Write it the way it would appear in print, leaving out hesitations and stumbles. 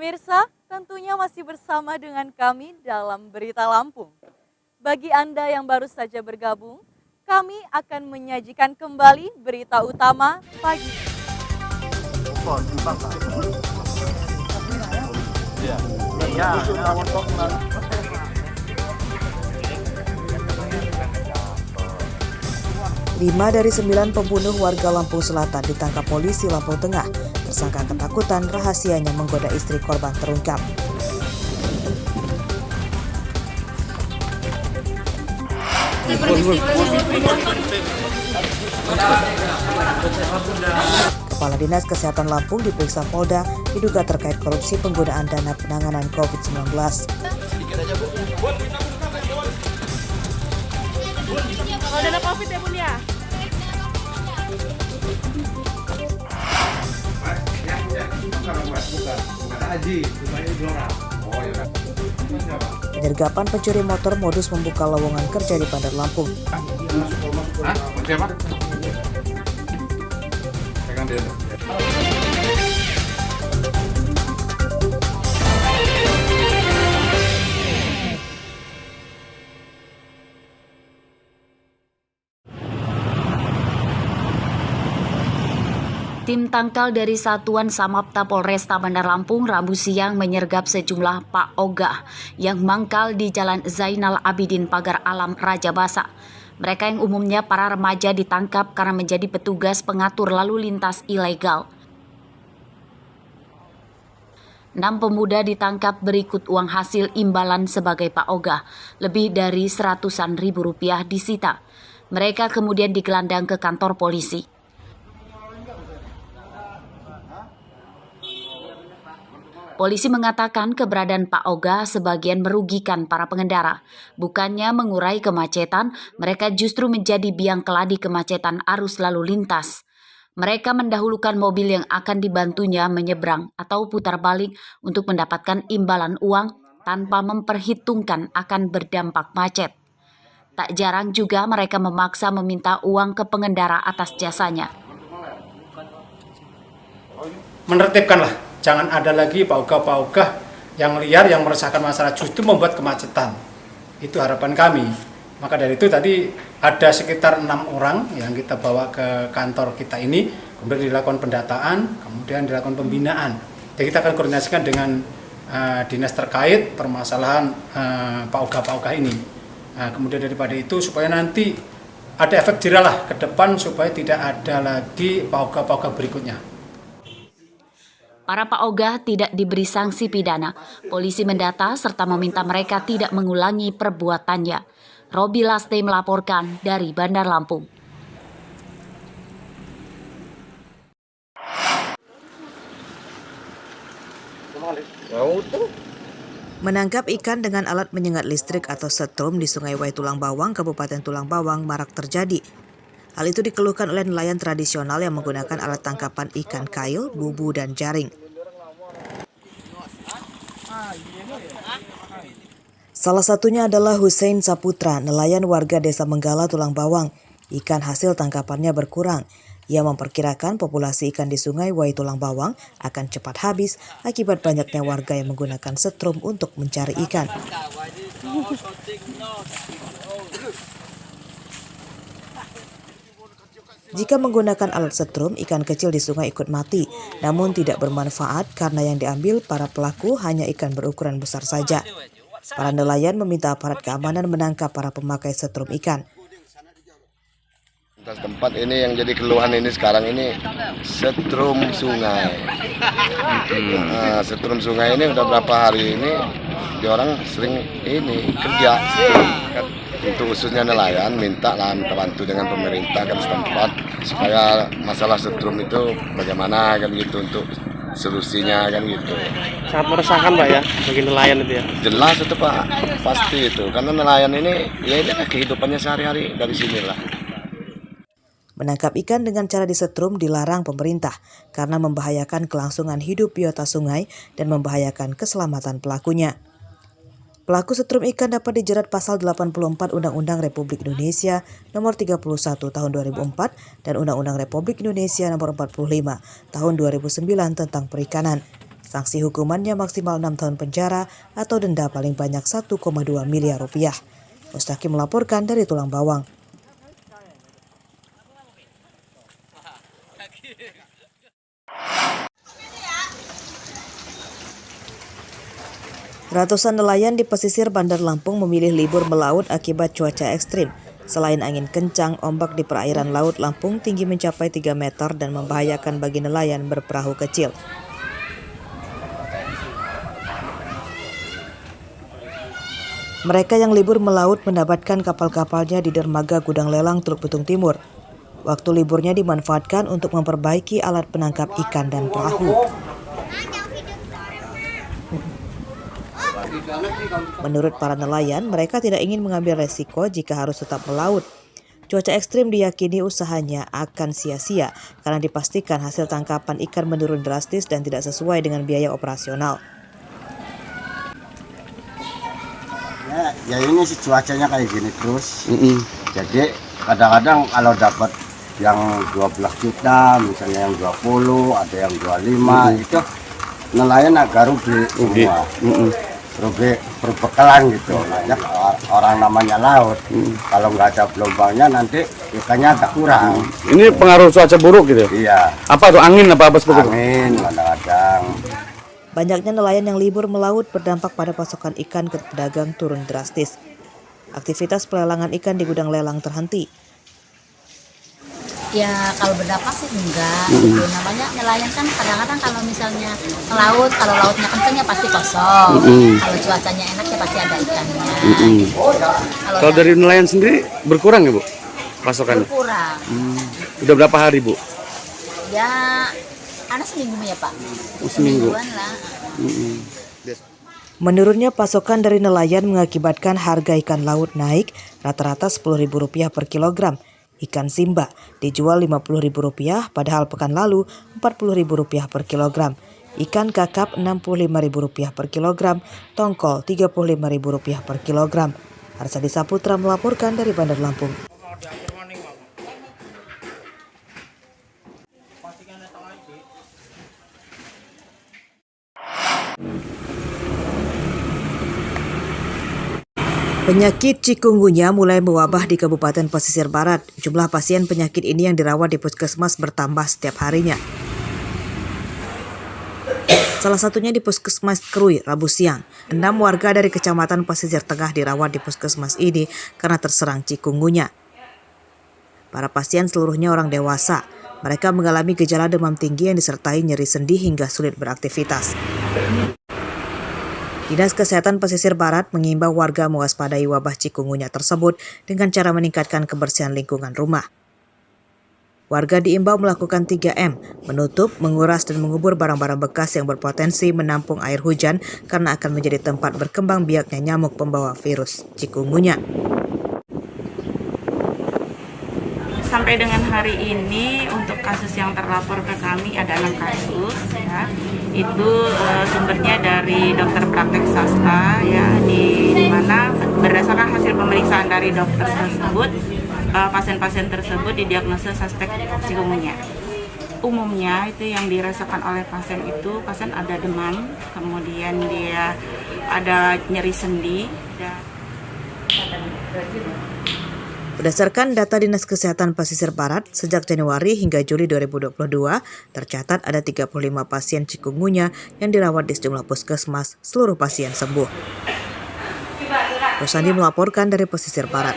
Pemirsa, tentunya masih bersama dengan kami dalam Berita Lampung. Bagi Anda yang baru saja bergabung, kami akan menyajikan kembali berita utama pagi. Lima dari 9 pembunuh warga Lampung Selatan ditangkap polisi Lampung Tengah. Tersangka ketakutan rahasianya menggoda istri korban terungkap. Kepala Dinas Kesehatan Lampung diperiksa Polda diduga terkait korupsi penggunaan dana penanganan COVID-19. Kalau dana COVID ya Bun ya? Penyergapan pencuri motor modus membuka lowongan kerja di Bandar Lampung. Tim tangkal dari Satuan Samapta Polresta Bandar Lampung Rabu siang menyergap sejumlah Pak Ogah yang mangkal di Jalan Zainal Abidin Pagar Alam Raja Basa. Mereka yang umumnya para remaja ditangkap karena menjadi petugas pengatur lalu lintas ilegal. 6 pemuda ditangkap berikut uang hasil imbalan sebagai Pak Ogah, lebih dari seratusan ribu rupiah disita. Mereka kemudian digelandang ke kantor polisi. Polisi mengatakan keberadaan Pak Ogah sebagian merugikan para pengendara. Bukannya mengurai kemacetan, mereka justru menjadi biang keladi kemacetan arus lalu lintas. Mereka mendahulukan mobil yang akan dibantunya menyeberang atau putar balik untuk mendapatkan imbalan uang tanpa memperhitungkan akan berdampak macet. Tak jarang juga mereka memaksa meminta uang ke pengendara atas jasanya. Menertibkanlah. Jangan ada lagi paugah-paugah yang liar yang meresahkan masyarakat, justru membuat kemacetan. Itu harapan kami. Maka dari itu tadi ada sekitar 6 orang yang kita bawa ke kantor kita ini, kemudian dilakukan pendataan, kemudian dilakukan pembinaan. Jadi kita akan koordinasikan dengan dinas terkait permasalahan paugah-paugah ini. Kemudian daripada itu supaya nanti ada efek jerah lah ke depan supaya tidak ada lagi paugah-paugah berikutnya. Para Pak Ogah tidak diberi sanksi pidana. Polisi mendata serta meminta mereka tidak mengulangi perbuatannya. Robi Laste melaporkan dari Bandar Lampung. Menangkap ikan dengan alat menyengat listrik atau setrum di Sungai Wai Tulang Bawang, Kabupaten Tulang Bawang, marak terjadi. Hal itu dikeluhkan oleh nelayan tradisional yang menggunakan alat tangkapan ikan kail, bubu, dan jaring. Salah satunya adalah Hussein Saputra, nelayan warga Desa Menggala, Tulang Bawang. Ikan hasil tangkapannya berkurang. Ia memperkirakan populasi ikan di Sungai Wai Tulang Bawang akan cepat habis akibat banyaknya warga yang menggunakan setrum untuk mencari ikan. Jika menggunakan alat setrum, ikan kecil di sungai ikut mati, namun tidak bermanfaat karena yang diambil para pelaku hanya ikan berukuran besar saja. Para nelayan meminta aparat keamanan menangkap para pemakai setrum ikan. Tempat ini yang jadi keluhan ini sekarang ini setrum sungai. Setrum sungai ini udah berapa hari ini orang sering ini kerja setrum. Untuk khususnya nelayan minta lah bantu dengan pemerintah kan setempat supaya masalah setrum itu bagaimana kan gitu untuk solusinya kan gitu. Sangat meresahkan Pak ya bagi nelayan itu ya. Jelas itu Pak, pasti itu karena nelayan ini ya ini kehidupannya sehari-hari dari sinilah. Menangkap ikan dengan cara disetrum dilarang pemerintah karena membahayakan kelangsungan hidup biota sungai dan membahayakan keselamatan pelakunya. Pelaku setrum ikan dapat dijerat pasal 84 Undang-Undang Republik Indonesia Nomor 31 Tahun 2004 dan Undang-Undang Republik Indonesia Nomor 45 Tahun 2009 tentang perikanan. Sanksi hukumannya maksimal 6 tahun penjara atau denda paling banyak 1,2 miliar rupiah. Mustaqim melaporkan dari Tulang Bawang. Ratusan nelayan di pesisir Bandar Lampung memilih libur melaut akibat cuaca ekstrim. Selain angin kencang, ombak di perairan laut Lampung tinggi mencapai 3 meter dan membahayakan bagi nelayan berperahu kecil. Mereka yang libur melaut mendapatkan kapal-kapalnya di dermaga Gudang Lelang Teluk Betung Timur. Waktu liburnya dimanfaatkan untuk memperbaiki alat penangkap ikan dan perahu. Menurut para nelayan, mereka tidak ingin mengambil resiko jika harus tetap melaut. Cuaca ekstrim diyakini usahanya akan sia-sia karena dipastikan hasil tangkapan ikan menurun drastis dan tidak sesuai dengan biaya operasional. Ya ini sih cuacanya kayak gini terus. Jadi kadang-kadang kalau dapat yang 12 juta, misalnya yang 20, ada yang 25, itu nelayan agak rugi semua. Rugi berbekalan gitu. Banyak orang namanya laut. Kalau nggak ada gelombangnya nanti ikannya agak kurang. Ini pengaruh cuaca buruk gitu? Iya. Apa tuh, angin apa seperti itu? Angin kadang-kadang. Banyaknya nelayan yang libur melaut berdampak pada pasokan ikan ke pedagang turun drastis. Aktivitas pelelangan ikan di gudang lelang terhenti. Ya kalau berdampak sih enggak, gitu. Namanya nelayan kan kadang-kadang kalau misalnya melaut, kalau lautnya kencang ya pasti kosong. Kalau cuacanya enak ya pasti ada ikannya. Kalau dari nelayan sendiri berkurang ya Bu pasokannya? Berkurang. Udah berapa hari Bu? Ya ada seminggu ya Pak. Seminggu. Semingguan lah. Menurunnya pasokan dari nelayan mengakibatkan harga ikan laut naik rata-rata Rp10.000 per kilogram. Ikan simba dijual Rp50.000 padahal pekan lalu Rp40.000 per kilogram. Ikan kakap Rp65.000 per kilogram, tongkol Rp35.000 per kilogram. Arsadi Saputra melaporkan dari Bandar Lampung. Penyakit chikungunya mulai mewabah di Kabupaten Pesisir Barat. Jumlah pasien penyakit ini yang dirawat di puskesmas bertambah setiap harinya. Salah satunya di Puskesmas Krui, Rabu siang. 6 warga dari Kecamatan Pesisir Tengah dirawat di puskesmas ini karena terserang chikungunya. Para pasien seluruhnya orang dewasa. Mereka mengalami gejala demam tinggi yang disertai nyeri sendi hingga sulit beraktivitas. Dinas Kesehatan Pesisir Barat mengimbau warga mewaspadai wabah chikungunya tersebut dengan cara meningkatkan kebersihan lingkungan rumah. Warga diimbau melakukan 3M, menutup, menguras, dan mengubur barang-barang bekas yang berpotensi menampung air hujan karena akan menjadi tempat berkembang biaknya nyamuk pembawa virus chikungunya. Sampai dengan hari ini untuk kasus yang terlapor ke kami ada 6 kasus ya. Itu sumbernya dari dokter praktek swasta ya, di mana berdasarkan hasil pemeriksaan dari dokter tersebut pasien-pasien tersebut didiagnosa suspek chikungunya. Umumnya itu yang dirasakan oleh pasien itu pasien ada demam, kemudian dia ada nyeri sendi dan Berdasarkan data Dinas Kesehatan Pesisir Barat, sejak Januari hingga Juli 2022, tercatat ada 35 pasien chikungunya yang dirawat di sejumlah puskesmas, seluruh pasien sembuh. Rosandi melaporkan dari Pesisir Barat.